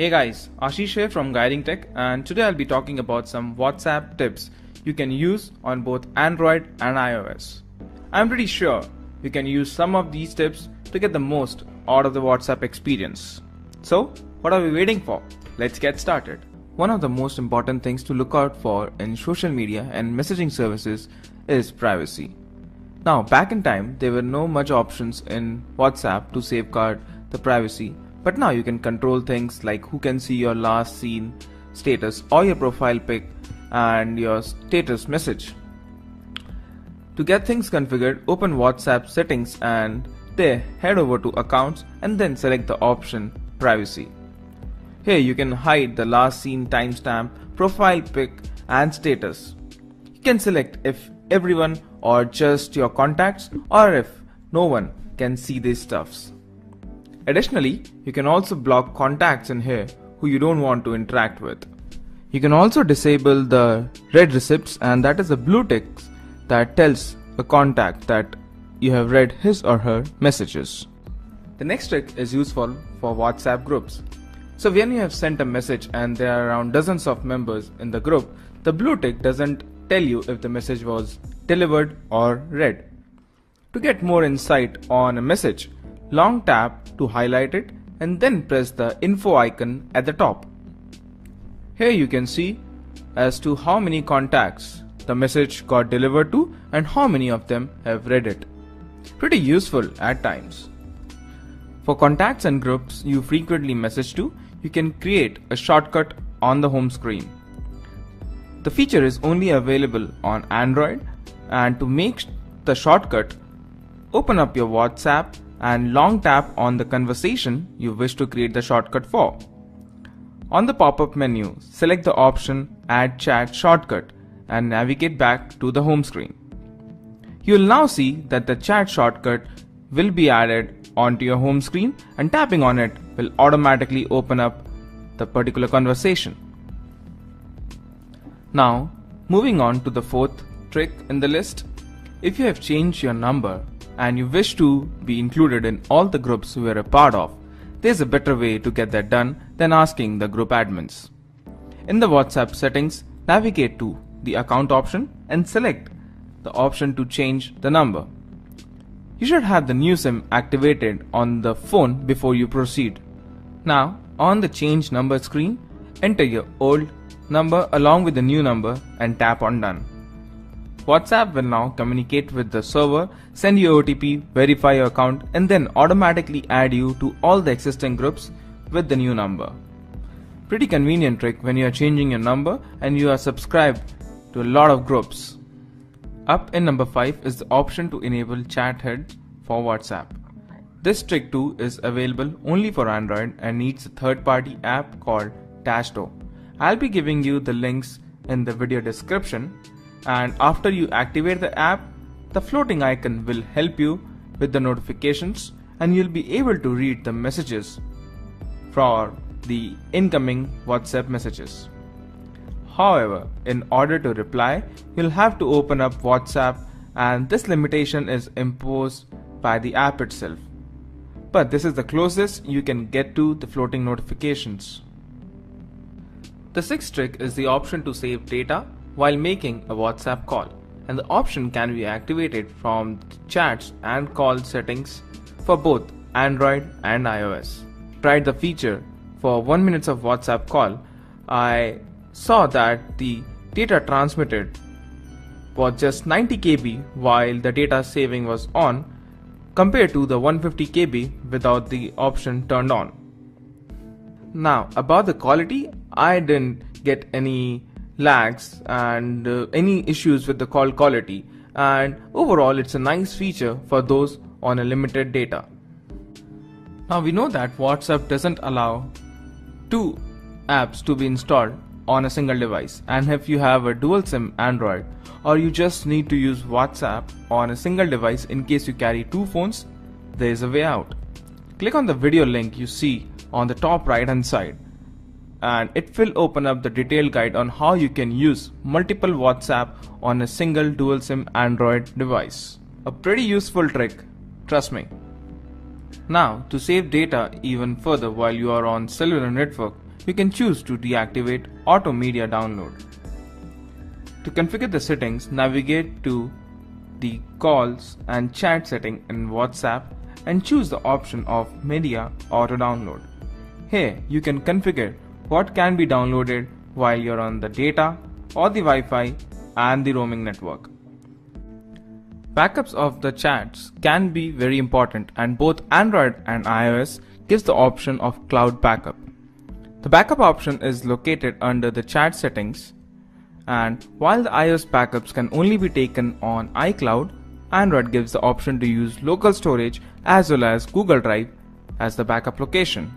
Hey guys, Ashish here from Guiding Tech, and today I'll be talking about some WhatsApp tips you can use on both Android and iOS. I'm pretty sure you can use some of these tips to get the most out of the WhatsApp experience. So, what are we waiting for? Let's get started. One of the most important things to look out for in social media and messaging services is privacy. Now, back in time, there were no much options in WhatsApp to safeguard the privacy. But now you can control things like who can see your last seen status or your profile pic and your status message. To get things configured, open WhatsApp settings and there head over to accounts and then select the option privacy. Here you can hide the last seen timestamp, profile pic and status. You can select if everyone or just your contacts or if no one can see these stuffs. Additionally, you can also block contacts in here who you don't want to interact with. You can also disable the read receipts, and that is a blue tick that tells a contact that you have read his or her messages. The next trick is useful for WhatsApp groups. So when you have sent a message and there are around dozens of members in the group, the blue tick doesn't tell you if the message was delivered or read. To get more insight on a message, long tap to highlight it and then press the info icon at the top. Here you can see as to how many contacts the message got delivered to and how many of them have read it. Pretty useful at times. For contacts and groups you frequently message to, you can create a shortcut on the home screen. The feature is only available on Android, and to make the shortcut, open up your WhatsApp and long tap on the conversation you wish to create the shortcut for. On the pop-up menu, select the option Add Chat Shortcut and navigate back to the home screen. You will now see that the chat shortcut will be added onto your home screen, and tapping on it will automatically open up the particular conversation. Now, moving on to the fourth trick in the list. If you have changed your number and you wish to be included in all the groups you are a part of, there's a better way to get that done than asking the group admins. In the WhatsApp settings, navigate to the account option and select the option to change the number. You should have the new SIM activated on the phone before you proceed. Now, on the change number screen, enter your old number along with the new number and tap on done. WhatsApp will now communicate with the server, send you OTP, verify your account, and then automatically add you to all the existing groups with the new number. Pretty convenient trick when you are changing your number and you are subscribed to a lot of groups. Up in number 5 is the option to enable chat heads for WhatsApp. This trick too is available only for Android and needs a third-party app called Tashto. I'll be giving you the links in the video description. And after you activate the app, the floating icon will help you with the notifications and you'll be able to read the messages for the incoming WhatsApp messages. However, in order to reply, you'll have to open up WhatsApp, and this limitation is imposed by the app itself. But this is the closest you can get to the floating notifications. The sixth trick is the option to save data while making a WhatsApp call, and the option can be activated from the chats and call settings for both Android and iOS. Tried the feature for 1 minute of WhatsApp call. I saw that the data transmitted was just 90 KB while the data saving was on, compared to the 150 KB without the option turned on. Now about the quality, I didn't get any lags and any issues with the call quality, and overall it's a nice feature for those on a limited data. Now we know that WhatsApp doesn't allow two apps to be installed on a single device, and if you have a dual SIM Android or you just need to use WhatsApp on a single device in case you carry two phones, there is a way out. Click on the video link you see on the top right hand side, and it will open up the detailed guide on how you can use multiple WhatsApp on a single dual SIM Android device. A pretty useful trick, trust me. Now, to save data even further while you are on cellular network, you can choose to deactivate auto media download. To configure the settings, navigate to the calls and chat setting in WhatsApp and choose the option of media auto download. Here, you can configure what can be downloaded while you're on the data or the Wi-Fi and the roaming network. Backups of the chats can be very important, and both Android and iOS gives the option of cloud backup. The backup option is located under the chat settings, and while the iOS backups can only be taken on iCloud, Android gives the option to use local storage as well as Google Drive as the backup location.